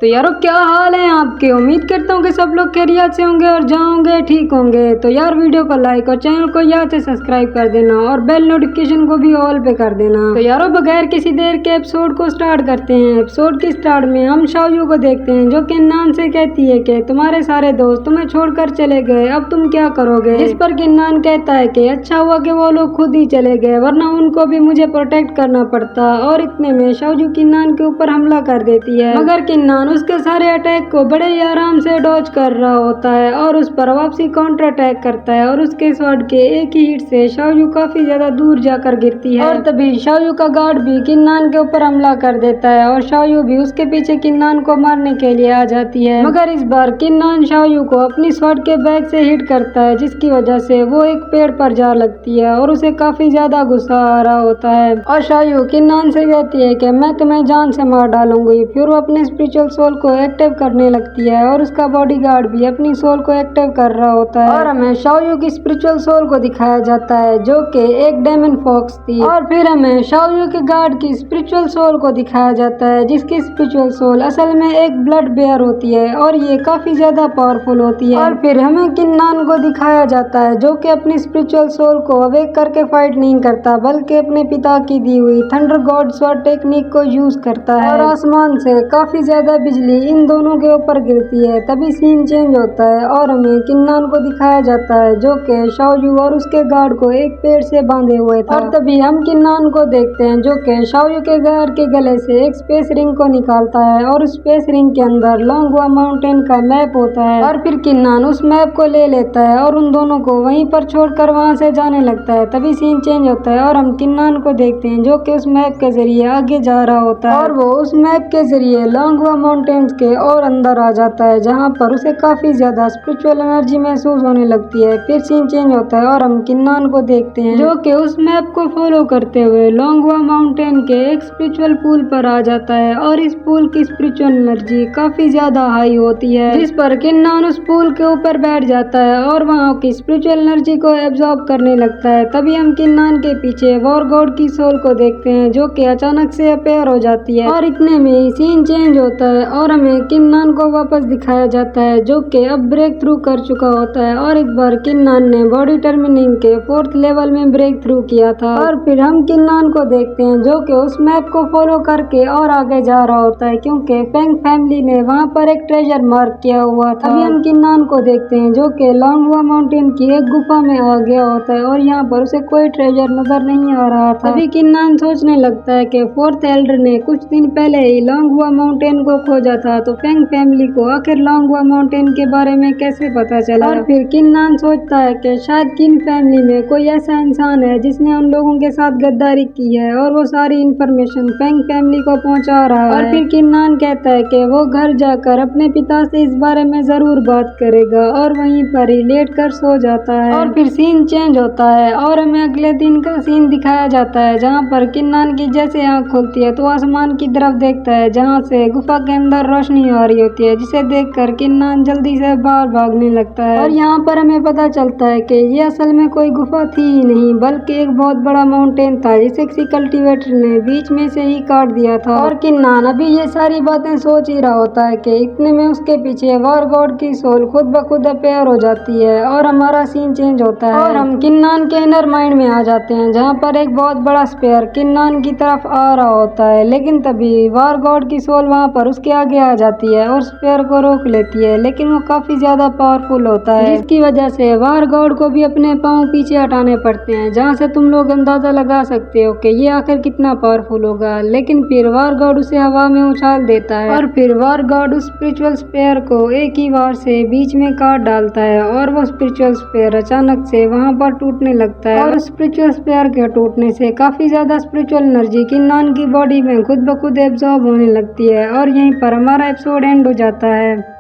तो यारों क्या हाल है आपके। उम्मीद करता हूँ कि सब लोग खैरियत से होंगे और जाओगे ठीक होंगे। तो यार वीडियो को लाइक और चैनल को याद से सब्सक्राइब कर देना और बेल नोटिफिकेशन को भी ऑल पे कर देना। तो यारों बगैर किसी देर के एपिसोड को स्टार्ट करते हैं। एपिसोड के स्टार्ट में हम शाओयू को देखते हैं जो किन्नान से कहती है कि तुम्हारे सारे दोस्त तुम्हें छोड़कर चले गए, अब तुम क्या करोगे। इस पर किन्नान कहता है कि अच्छा हुआ कि वो लोग खुद ही चले गए, वरना उनको भी मुझे प्रोटेक्ट करना पड़ता। और इतने में शाओयू किन्नान के ऊपर हमला कर देती है, मगर किन्नान उसके सारे अटैक को बड़े ही आराम से डॉज कर रहा होता है और उस पर वापसी काउंटर अटैक करता है और उसके स्वॉर्ड के एक ही हिट से शाओयू काफी ज्यादा दूर जाकर गिरती है। और तभी शाओयू का गार्ड भी किन्नान के ऊपर हमला कर देता है और शाओयू भी उसके पीछे किन्नान को मारने के लिए आ जाती है, मगर इस बार किन्नान शाओयू को अपनी स्वॉर्ड के बैग से हिट करता है, जिसकी वजह से वो एक पेड़ पर जा लगती है और उसे काफी ज्यादा गुस्सा आ रहा होता है। और शाओयू किन्नान से कहती है कि मैं तुम्हें जान से मार डालूंगी। फिर वो अपने स्पिरिचुअल सोल को एक्टिव करने लगती है और उसका बॉडीगार्ड भी अपनी सोल को एक्टिव कर रहा होता है। और हमें शाओयू की स्पिरिचुअल सोल को दिखाया जाता है जो कि एक डेमन फॉक्स थी। और फिर हमें शाओयू के गार्ड की स्पिरिचुअल सोल को दिखाया जाता है जिसकी स्पिरिचुअल सोल असल में एक ब्लड बेयर होती है और ये काफी ज्यादा पावरफुल होती है। और फिर हमें किन्नान को दिखाया जाता है जो कि अपनी स्पिरिचुअल सोल को अवेक करके फाइट नहीं करता, बल्कि अपने पिता की दी हुई थंडर गॉड स्वॉर्ड टेक्निक को यूज करता है और आसमान से काफी ज्यादा बिजली इन दोनों के ऊपर गिरती है। तभी सीन चेंज होता है और हमें किन्नान को दिखाया जाता है जो कि शाओयू और उसके गार्ड को एक पेड़ से बांधे हुए था। और तभी हम किन्नान को देखते हैं जो कि शाओयू के गार्ड के गले से एक स्पेस रिंग को निकालता है और उस स्पेस रिंग के अंदर लॉन्गवा माउंटेन का मैप होता है। और फिर किन्नान उस मैप को ले लेता है और उन दोनों को वहीं पर छोड़कर वहां से जाने लगता है। तभी सीन चेंज होता है और हम किन्नान को देखते हैं जो कि उस मैप के जरिए आगे जा रहा होता है और वो उस मैप के जरिए लॉन्गवा माउंटेन्स के और अंदर आ जाता है जहाँ पर उसे काफी ज्यादा स्पिरिचुअल एनर्जी महसूस होने लगती है। फिर सीन चेंज होता है और हम किन्नान को देखते हैं जो कि उस मैप को फॉलो करते हुए लॉन्गवा माउंटेन के एक स्पिरिचुअल पूल पर आ जाता है और इस पूल की स्पिरिचुअल एनर्जी काफी ज्यादा हाई होती है, जिस पर किन्नान उस पूल के ऊपर बैठ जाता है और वहाँ की स्पिरिचुअल एनर्जी को एब्जॉर्ब करने लगता है। तभी हम किन्नान के पीछे वॉर गॉड की सोल को देखते हैं जो कि अचानक से अपेयर हो जाती है। और इतने में ही सीन चेंज होता है और हमें किन्नान को वापस दिखाया जाता है जो कि अब ब्रेक थ्रू कर चुका होता है और इस बार किन्नान ने बॉडी टर्मिनिंग के 4th लेवल में ब्रेक थ्रू किया था। और फिर हम किन्नान को देखते हैं जो कि उस मैप को फॉलो करके और आगे जा रहा होता है क्योंकि फेंग फैमिली ने वहाँ पर एक ट्रेजर मार्क किया हुआ था। अभी हम किन्नान को देखते हैं जो कि लॉन्गवा माउंटेन की एक गुफा में आ गया होता है और यहाँ पर उसे कोई ट्रेजर नजर नहीं आ रहा था। अभी किन्नान सोचने लगता है कि 4th एल्डर ने कुछ दिन पहले ही लॉन्गवा माउंटेन को खोजा था, तो फेंग फैमिली को आखिर लॉन्गवा माउंटेन के बारे में कैसे पता चला। और फिर किन्नान सोचता है कि शायद किन फैमिली में कोई ऐसा इंसान है जिसने उन लोगों के साथ गद्दारी की है और वो सारी इन्फॉर्मेशन फेंग फैमिली को पहुंचा रहा है। और फिर किन्नान कहता है कि वो घर जाकर अपने पिता से इस बारे में जरूर बात करेगा और वहीं पर ही लेट कर सो जाता है। और फिर सीन चेंज होता है और हमें अगले दिन का सीन दिखाया जाता है जहाँ पर किन्नान की जैसे आँख खुलती है तो आसमान की तरफ देखता है जहाँ से गुफा के अंदर रोशनी आ रही होती है, जिसे देखकर किन्नान जल्दी से बाहर भागने लगता है। और यहाँ पर हमें पता चलता है कि ये असल में कोई गुफा थी ही नहीं बल्कि एक बहुत बड़ा माउंटेन था जिसे किसी कल्टीवेटर ने बीच में से ही काट दिया था। और किन्नान अभी ये सारी बातें सोच ही रहा होता है कि इतने में उसके पीछे वॉर गॉड की सोल खुद ब खुद अपेयर हो जाती है और हमारा सीन चेंज होता है और हम किन्नान के इनर माइंड में आ जाते हैं जहाँ पर एक बहुत बड़ा स्पेयर किन्नान की तरफ आ रहा होता है। लेकिन तभी वॉर गॉड की सोल वहाँ पर उसके आगे आ जाती है और स्पेयर को रोक लेती है, लेकिन वो काफी ज्यादा पावरफुल होता है जिसकी वजह से वॉर गॉड को भी अपने पांव पीछे हटाने पड़ते हैं, जहाँ से तुम लोग अंदाजा लगा सकते हो कि ये आखिर कितना पावरफुल होगा। लेकिन फिर वॉर गॉड उसे हवा में उछाल देता है और फिर वॉर गॉड उस स्पिरिचुअल स्पेयर को एक ही वार से बीच में काट डालता है और वो स्पिरिचुअल स्पेयर अचानक से वहाँ पर टूटने लगता है। और स्पिरिचुअल स्पेयर के टूटने से काफी ज्यादा स्पिरिचुअल एनर्जी किन्नान की बॉडी में खुद ब खुद एब्जॉर्ब होने लगती है और यहीं पर हमारा एपिसोड एंड हो जाता है।